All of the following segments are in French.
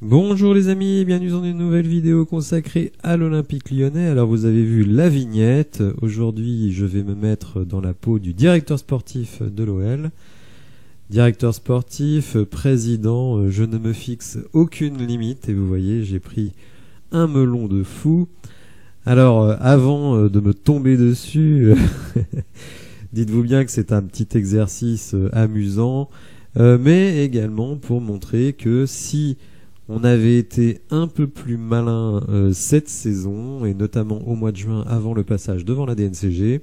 Bonjour les amis, bienvenue dans une nouvelle vidéo consacrée à l'Olympique Lyonnais. Alors vous avez vu la vignette, aujourd'hui je vais me mettre dans la peau du directeur sportif de l'OL. Directeur sportif, président, je ne me fixe aucune limite et vous voyez j'ai pris un melon de fou. Alors avant de me tomber dessus, dites-vous bien que c'est un petit exercice amusant, mais également pour montrer que si on avait été un peu plus malin cette saison, et notamment au mois de juin avant le passage devant la DNCG,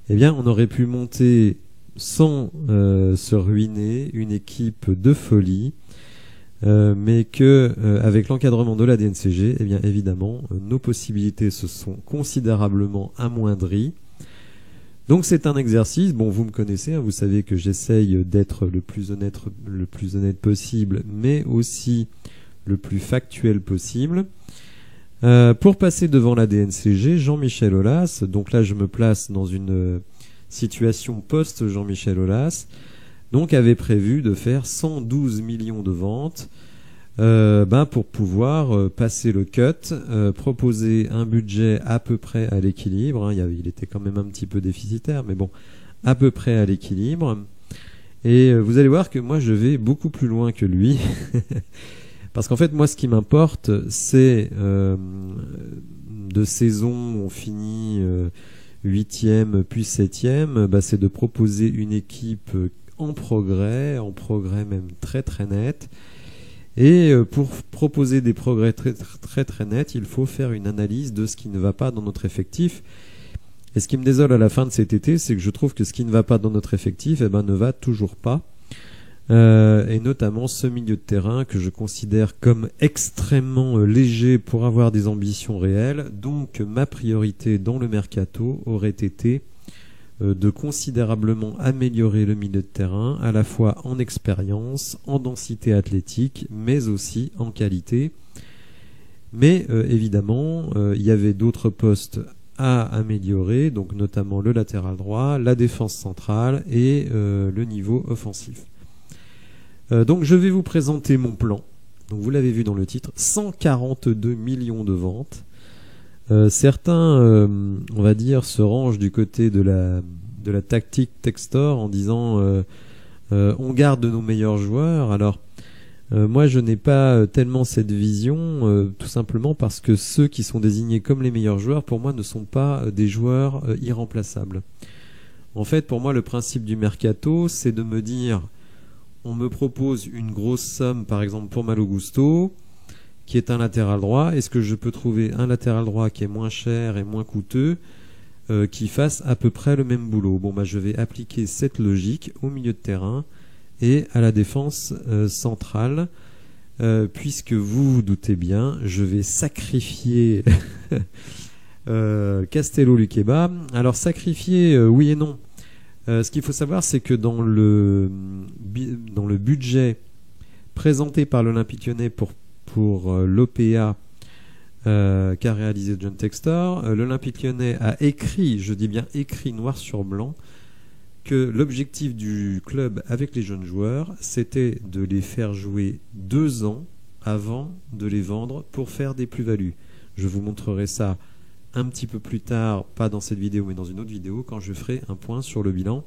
eh bien on aurait pu monter sans se ruiner une équipe de folie, mais que avec l'encadrement de la DNCG, eh bien évidemment nos possibilités se sont considérablement amoindries. Donc c'est un exercice, bon vous me connaissez, hein, vous savez que j'essaye d'être le plus honnête possible, mais aussi le plus factuel possible. Pour passer devant la DNCG, Jean-Michel Aulas, donc là je me place dans une situation post-Jean-Michel Aulas, donc avait prévu de faire 112 millions de ventes pour pouvoir passer le cut, proposer un budget à peu près à l'équilibre, hein, il était quand même un petit peu déficitaire, mais bon, à peu près à l'équilibre. Et vous allez voir que moi je vais beaucoup plus loin que lui. Parce qu'en fait, moi, ce qui m'importe, c'est de saison où on finit 8e puis 7e, c'est de proposer une équipe en progrès même très très net. Et pour proposer des progrès très très très nets, il faut faire une analyse de ce qui ne va pas dans notre effectif. Et ce qui me désole à la fin de cet été, c'est que je trouve que ce qui ne va pas dans notre effectif, ne va toujours pas. Et notamment ce milieu de terrain que je considère comme extrêmement léger pour avoir des ambitions réelles. Donc ma priorité dans le mercato aurait été de considérablement améliorer le milieu de terrain, à la fois en expérience, en densité athlétique, mais aussi en qualité. Mais évidemment, il y avait d'autres postes à améliorer, donc notamment le latéral droit, la défense centrale et le niveau offensif. Donc je vais vous présenter mon plan. Donc vous l'avez vu dans le titre, 142 millions de ventes. Certains, on va dire, se rangent du côté de la tactique Textor en disant on garde nos meilleurs joueurs. Alors moi je n'ai pas tellement cette vision, tout simplement parce que ceux qui sont désignés comme les meilleurs joueurs, pour moi, ne sont pas des joueurs irremplaçables. En fait, pour moi, le principe du mercato, c'est de me dire on me propose une grosse somme, par exemple pour Malo Gusto, qui est un latéral droit. Est-ce que je peux trouver un latéral droit qui est moins cher et moins coûteux, qui fasse à peu près le même boulot? Bon, je vais appliquer cette logique au milieu de terrain et à la défense centrale, puisque vous vous doutez bien, je vais sacrifier Castello Luqueba. Alors sacrifier, oui et non. Ce qu'il faut savoir, c'est que dans le budget présenté par l'Olympique Lyonnais pour l'OPA qu'a réalisé John Textor, l'Olympique Lyonnais a écrit, je dis bien écrit noir sur blanc, que l'objectif du club avec les jeunes joueurs, c'était de les faire jouer 2 ans avant de les vendre pour faire des plus-values. Je vous montrerai ça un petit peu plus tard, pas dans cette vidéo mais dans une autre vidéo, quand je ferai un point sur le bilan,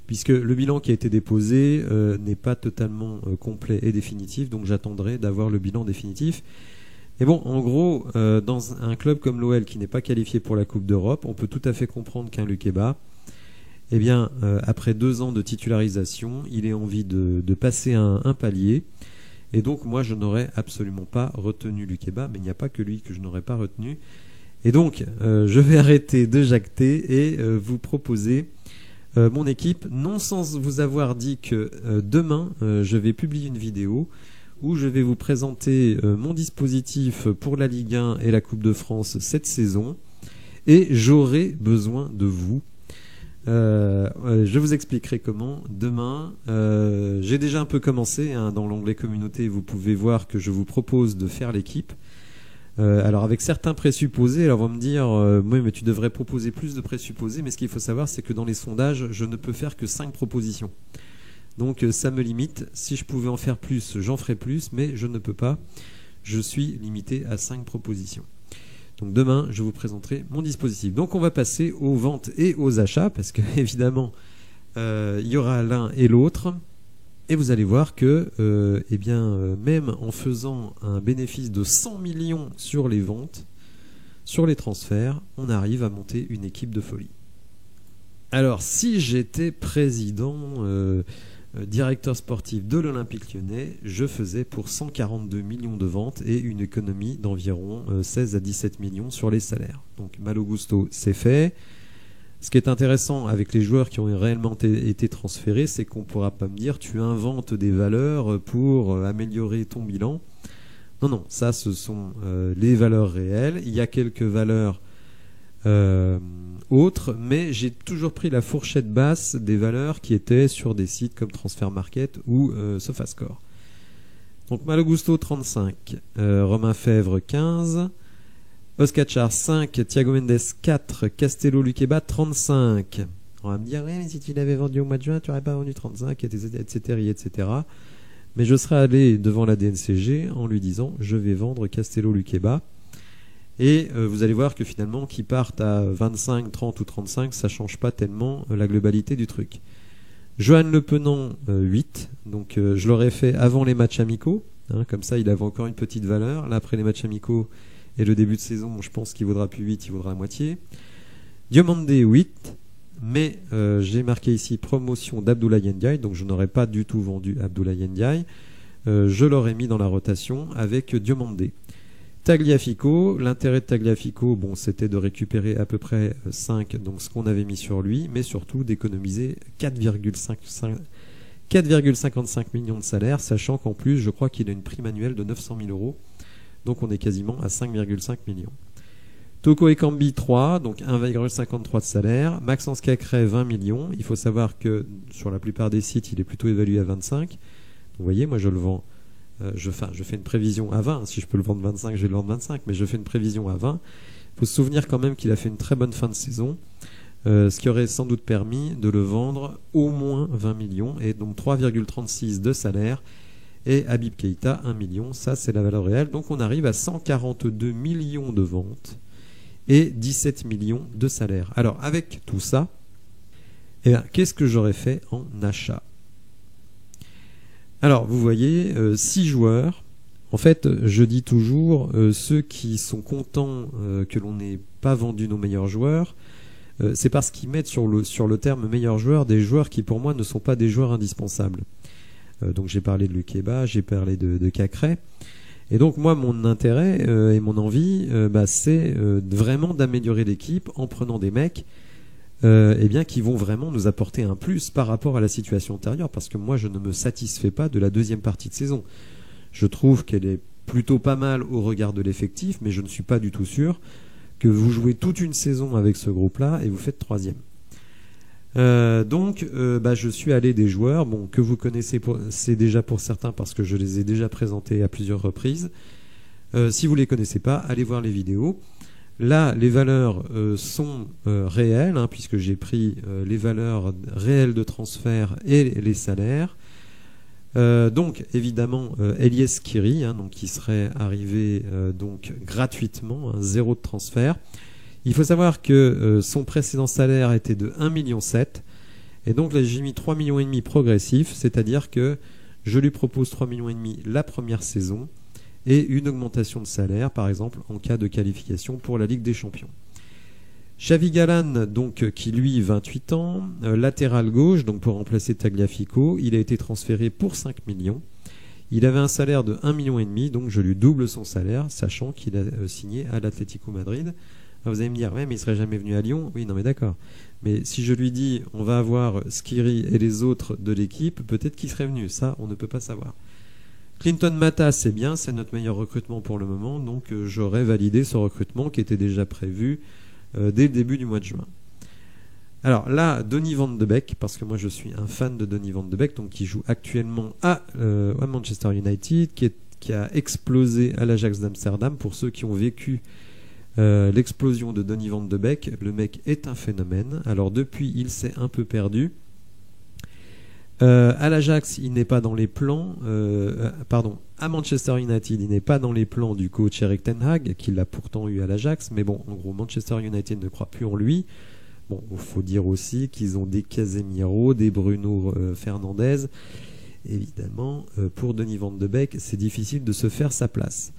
puisque le bilan qui a été déposé n'est pas totalement complet et définitif, donc j'attendrai d'avoir le bilan définitif. Et bon, en gros, dans un club comme l'OL qui n'est pas qualifié pour la Coupe d'Europe, on peut tout à fait comprendre qu'un Luqueba, après 2 ans de titularisation, il ait envie de passer un palier. Et donc moi je n'aurais absolument pas retenu Luqueba, mais il n'y a pas que lui que je n'aurais pas retenu. Et donc, je vais arrêter de jacter et vous proposer mon équipe, non sans vous avoir dit que demain, je vais publier une vidéo où je vais vous présenter mon dispositif pour la Ligue 1 et la Coupe de France cette saison. Et j'aurai besoin de vous. Je vous expliquerai comment demain. J'ai déjà un peu commencé, hein, dans l'onglet communauté, vous pouvez voir que je vous propose de faire l'équipe. Alors avec certains présupposés, alors on va me dire oui mais tu devrais proposer plus de présupposés, mais ce qu'il faut savoir c'est que dans les sondages je ne peux faire que 5 propositions. Donc ça me limite. Si je pouvais en faire plus, j'en ferais plus, mais je ne peux pas. Je suis limité à 5 propositions. Donc demain, je vous présenterai mon dispositif. Donc on va passer aux ventes et aux achats, parce que évidemment, il y aura l'un et l'autre. Et vous allez voir que même en faisant un bénéfice de 100 millions sur les ventes, sur les transferts, on arrive à monter une équipe de folie. Alors, si j'étais président, directeur sportif de l'Olympique Lyonnais, je faisais pour 142 millions de ventes et une économie d'environ 16 à 17 millions sur les salaires. Donc, Malo Gusto, c'est fait. Ce qui est intéressant avec les joueurs qui ont réellement été transférés, c'est qu'on ne pourra pas me dire tu inventes des valeurs pour améliorer ton bilan. Non, non, ça ce sont les valeurs réelles. Il y a quelques valeurs autres, mais j'ai toujours pris la fourchette basse des valeurs qui étaient sur des sites comme Transfermarkt ou SofaScore. Donc Malo Gusto 35, Romain Fèvre 15, Oscar Char 5, Thiago Mendes 4, Castello Luqueba 35. On va me dire, ouais, mais si tu l'avais vendu au mois de juin, tu n'aurais pas vendu 35, etc. Mais je serais allé devant la DNCG en lui disant, je vais vendre Castello Luqueba. Et vous allez voir que finalement, qu'ils partent à 25, 30 ou 35, ça ne change pas tellement la globalité du truc. Johan Le Penant 8, donc je l'aurais fait avant les matchs amicaux, hein, comme ça il avait encore une petite valeur. Là, après les matchs amicaux, et le début de saison, je pense qu'il vaudra plus 8, il vaudra la moitié. Diomandé 8, mais j'ai marqué ici promotion d'Abdoulaye Ndiaye, donc je n'aurais pas du tout vendu Abdoulaye Ndiaye. Je l'aurais mis dans la rotation avec Diomandé. Tagliafico, l'intérêt de Tagliafico, bon, c'était de récupérer à peu près 5, donc ce qu'on avait mis sur lui, mais surtout d'économiser 4,55 millions de salaire, sachant qu'en plus, je crois qu'il a une prime annuelle de 900 000 euros. Donc on est quasiment à 5,5 millions. Toko Ekambi 3, donc 1,53 de salaire. Maxence Cacré 20 millions. Il faut savoir que sur la plupart des sites, il est plutôt évalué à 25. Donc, vous voyez, moi je le vends, je fais une prévision à 20. Si je peux le vendre 25, je vais le vendre 25, mais je fais une prévision à 20. Il faut se souvenir quand même qu'il a fait une très bonne fin de saison, ce qui aurait sans doute permis de le vendre au moins 20 millions, et donc 3,36 de salaire. Et Habib Keïta, 1 million, ça c'est la valeur réelle. Donc on arrive à 142 millions de ventes et 17 millions de salaires. Alors avec tout ça, qu'est-ce que j'aurais fait en achat? Alors vous voyez, 6 joueurs. En fait, je dis toujours, ceux qui sont contents que l'on n'ait pas vendu nos meilleurs joueurs, c'est parce qu'ils mettent sur le terme meilleurs joueurs des joueurs qui pour moi ne sont pas des joueurs indispensables. Donc j'ai parlé de Luqueba, j'ai parlé de Cacré. Et donc moi, mon intérêt et mon envie, c'est vraiment d'améliorer l'équipe en prenant des mecs qui vont vraiment nous apporter un plus par rapport à la situation antérieure. Parce que moi, je ne me satisfais pas de la deuxième partie de saison. Je trouve qu'elle est plutôt pas mal au regard de l'effectif, mais je ne suis pas du tout sûr que vous jouez toute une saison avec ce groupe-là et vous faites troisième. Je suis allé des joueurs que vous connaissez, c'est déjà pour certains parce que je les ai déjà présentés à plusieurs reprises. Si vous ne les connaissez pas, allez voir les vidéos. Là, les valeurs sont réelles, hein, puisque j'ai pris les valeurs réelles de transfert et les salaires. Donc évidemment Elias Kiri, hein, donc qui serait arrivé gratuitement, hein, 0 de transfert. Il faut savoir que son précédent salaire était de 1,7 million. Et donc là, j'ai mis 3,5 millions progressifs, c'est-à-dire que je lui propose 3,5 millions la première saison et une augmentation de salaire, par exemple, en cas de qualification pour la Ligue des Champions. Xavi Galan, donc, qui lui, 28 ans, latéral gauche, donc pour remplacer Tagliafico, il a été transféré pour 5 millions. Il avait un salaire de 1,5 million, donc je lui double son salaire, sachant qu'il a signé à l'Atlético Madrid. Vous allez me dire, ouais, mais il serait jamais venu à Lyon. Oui, non, mais d'accord. Mais si je lui dis, on va avoir Skiri et les autres de l'équipe, peut-être qu'il serait venu. Ça, on ne peut pas savoir. Clinton Mata, c'est bien, c'est notre meilleur recrutement pour le moment. Donc, j'aurais validé ce recrutement qui était déjà prévu dès le début du mois de juin. Alors là, Donny van de Beek, parce que moi je suis un fan de Donny van de Beek, donc qui joue actuellement à Manchester United, qui a explosé à l'Ajax d'Amsterdam. Pour ceux qui ont vécu l'explosion de Donny van de Beek, le mec est un phénomène. Alors depuis, il s'est un peu perdu. À l'Ajax, il n'est pas dans les plans. À Manchester United, il n'est pas dans les plans du coach Erik ten Hag, qui l'a pourtant eu à l'Ajax. Mais bon, en gros, Manchester United ne croit plus en lui. Bon, il faut dire aussi qu'ils ont des Casemiro, des Bruno Fernandes. Évidemment, pour Donny van de Beek, c'est difficile de se faire sa place.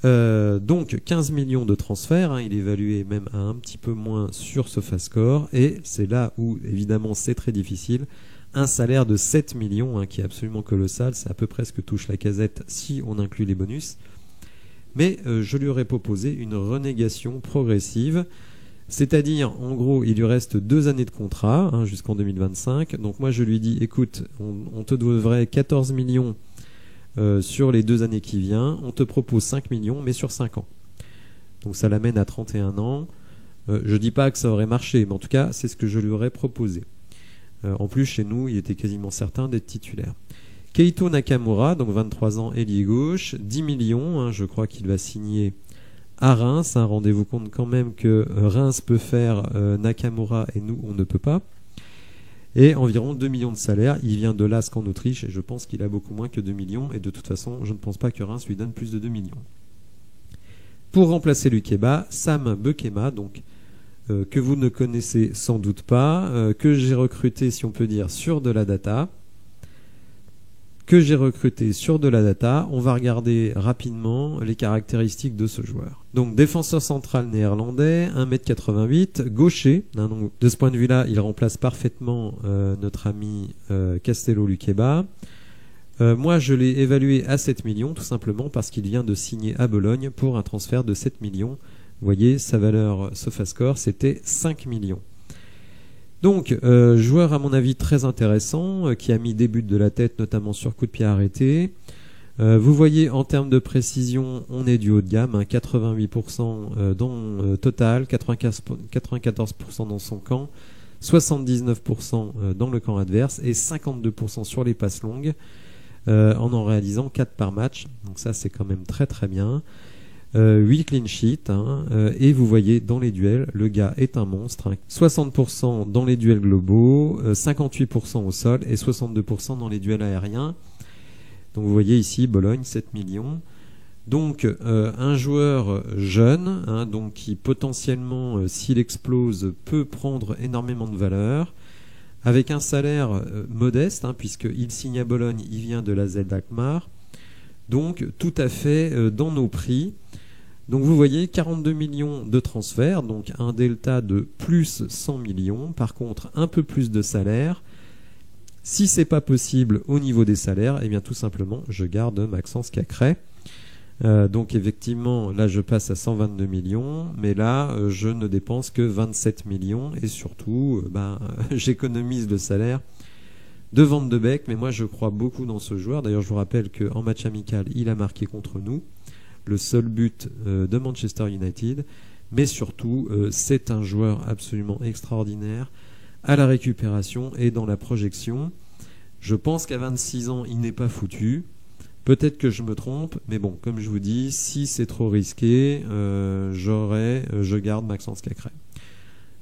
Donc 15 millions de transferts, hein, il est évalué même à un petit peu moins sur SofaScore, et c'est là où évidemment c'est très difficile. Un salaire de 7 millions, hein, qui est absolument colossal, c'est à peu près ce que touche Lacazette si on inclut les bonus. Mais je lui aurais proposé une renégation progressive. C'est-à-dire, en gros, il lui reste 2 années de contrat, hein, jusqu'en 2025. Donc moi, je lui dis, écoute, on te devrait 14 millions sur les 2 années qui viennent. On te propose 5 millions, mais sur 5 ans. Donc ça l'amène à 31 ans. Je dis pas que ça aurait marché, mais en tout cas, c'est ce que je lui aurais proposé. En plus, chez nous, il était quasiment certain d'être titulaire. Keito Nakamura, donc 23 ans, ailier gauche, 10 millions, hein, je crois qu'il va signer à Reims. Hein, rendez-vous compte quand même que Reims peut faire Nakamura et nous on ne peut pas. Et environ 2 millions de salaire. Il vient de Lask en Autriche et je pense qu'il a beaucoup moins que 2 millions. Et de toute façon, je ne pense pas que Reims lui donne plus de 2 millions. Pour remplacer Lukeba, Sam Bekema, donc que vous ne connaissez sans doute pas, que j'ai recruté, si on peut dire, sur de la data. On va regarder rapidement les caractéristiques de ce joueur. Donc défenseur central néerlandais, 1m88, gaucher. Hein, donc, de ce point de vue-là, il remplace parfaitement notre ami Castello Lukeba. Moi, je l'ai évalué à 7 millions, tout simplement parce qu'il vient de signer à Bologne pour un transfert de 7 millions. Vous voyez, sa valeur SofaScore, c'était 5 millions. Donc, joueur à mon avis très intéressant, qui a mis des buts de la tête, notamment sur coup de pied arrêté. Vous voyez, en termes de précision, on est du haut de gamme, hein, 88% dans total, 94% dans son camp, 79% dans le camp adverse et 52% sur les passes longues, en réalisant 4 par match. Donc ça, c'est quand même très très bien. 8 clean sheets, hein, et vous voyez dans les duels, le gars est un monstre, hein, 60% dans les duels globaux, 58% au sol et 62% dans les duels aériens. Donc vous voyez ici Bologne 7 millions. Donc un joueur jeune, hein, donc qui potentiellement, s'il explose, peut prendre énormément de valeur, avec un salaire modeste, hein, puisqu'il signe à Bologne, il vient de l'AZ Alkmaar, donc tout à fait dans nos prix. Donc vous voyez 42 millions de transferts, donc un delta de plus 100 millions. Par contre, un peu plus de salaire. Si c'est pas possible au niveau des salaires, eh bien tout simplement, je garde Maxence Cacré. Donc effectivement, là je passe à 122 millions, mais là je ne dépense que 27 millions et surtout, j'économise le salaire de Van de Beek. Mais moi je crois beaucoup dans ce joueur. D'ailleurs, je vous rappelle qu'en match amical, il a marqué contre nous. Le seul but de Manchester United, mais surtout c'est un joueur absolument extraordinaire à la récupération et dans la projection. Je pense qu'à 26 ans il n'est pas foutu, peut-être que je me trompe, mais bon, comme je vous dis, si c'est trop risqué, je garde Maxence Cacré.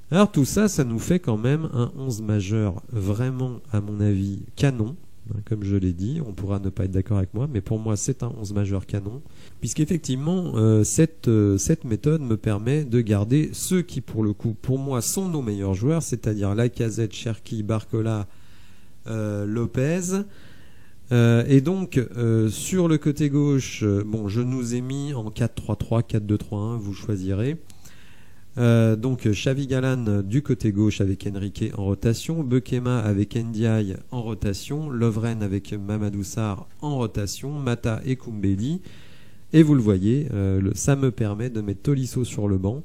Alors tout ça, ça nous fait quand même un 11 majeur vraiment, à mon avis, canon. Comme je l'ai dit, on pourra ne pas être d'accord avec moi, mais pour moi c'est un 11 majeur canon, puisqu'effectivement cette méthode me permet de garder ceux qui pour le coup pour moi sont nos meilleurs joueurs, c'est-à-dire Lacazette, Cherki, Barcola, Lopez. Et donc sur le côté gauche, je nous ai mis en 4-3-3, 4-2-3-1, vous choisirez. Donc Xavi Galán du côté gauche avec Enrique en rotation, Bekema avec Ndiaye en rotation, Lovren avec Mamadou Sarr en rotation, Mata et Koumbedi. Et vous le voyez, ça me permet de mettre Tolisso sur le banc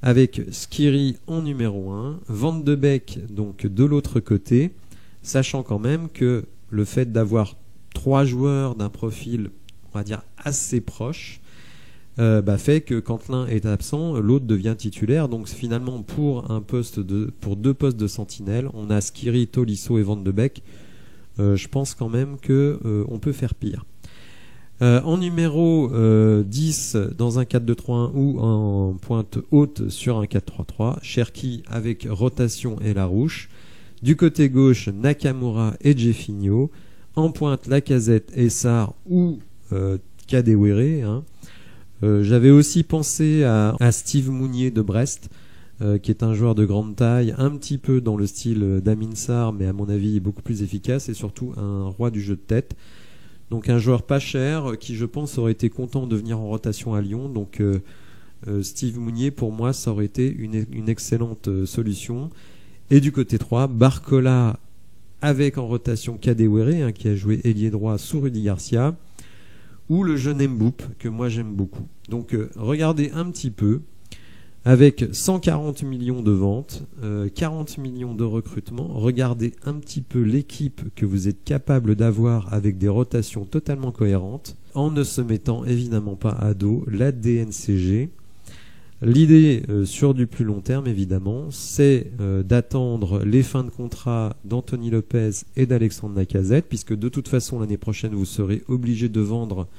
avec Skiri en numéro 1, Van de Beek donc de l'autre côté, sachant quand même que le fait d'avoir 3 joueurs d'un profil, on va dire, assez proche, fait que quand l'un est absent, l'autre devient titulaire. Donc finalement, pour 2 postes de sentinelle, on a Skiri, Tolisso et Van de Beek. Je pense quand même que on peut faire pire. En numéro 10 dans un 4-2-3-1 ou en pointe haute sur un 4-3-3, Cherki avec rotation et Larouche. Du côté gauche, Nakamura et Jeffinho. En pointe, Lacazette et Sarr ou Kadewere. Hein. J'avais aussi pensé à Steve Mounier de Brest, qui est un joueur de grande taille, un petit peu dans le style d'Amin Sarr, mais à mon avis beaucoup plus efficace et surtout un roi du jeu de tête. Donc un joueur pas cher qui, je pense, aurait été content de venir en rotation à Lyon. Donc Steve Mounier, pour moi, ça aurait été une excellente solution. Et du côté 3, Barcola avec en rotation Kadewere, hein, qui a joué ailier droit sous Rudy Garcia, ou le jeune Mboup, que moi j'aime beaucoup. Donc regardez un petit peu, avec 140 millions de ventes, 40 millions de recrutement, regardez un petit peu l'équipe que vous êtes capable d'avoir avec des rotations totalement cohérentes, en ne se mettant évidemment pas à dos la DNCG. L'idée sur du plus long terme, évidemment, c'est d'attendre les fins de contrat d'Anthony Lopez et d'Alexandre Lacazette, puisque de toute façon, l'année prochaine, vous serez obligé de vendre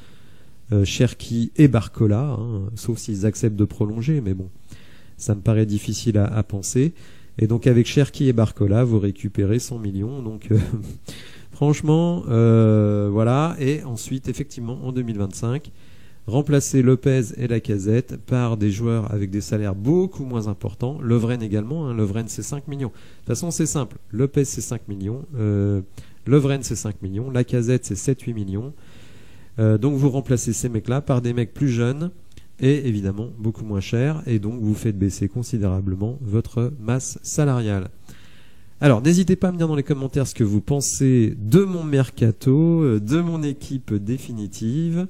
Cherki et Barcola, hein, sauf s'ils acceptent de prolonger, mais bon, ça me paraît difficile à penser. Et donc, avec Cherki et Barcola, vous récupérez 100 millions. Donc, franchement, voilà. Et ensuite, effectivement, en 2025... remplacer Lopez et Lacazette par des joueurs avec des salaires beaucoup moins importants. Lovren également, hein. Lovren c'est 5 millions. De toute façon c'est simple, Lopez c'est 5 millions, Lovren c'est 5 millions, Lacazette c'est 7-8 millions. Donc vous remplacez ces mecs-là par des mecs plus jeunes et évidemment beaucoup moins chers, et donc vous faites baisser considérablement votre masse salariale. Alors n'hésitez pas à me dire dans les commentaires ce que vous pensez de mon mercato, de mon équipe définitive.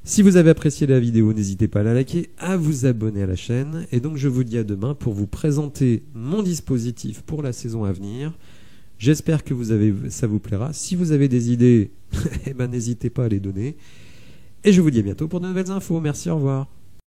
Si vous avez apprécié la vidéo, n'hésitez pas à la liker, à vous abonner à la chaîne. Et donc je vous dis à demain pour vous présenter mon dispositif pour la saison à venir. J'espère que ça vous plaira. Si vous avez des idées, eh ben, n'hésitez pas à les donner. Et je vous dis à bientôt pour de nouvelles infos. Merci, au revoir.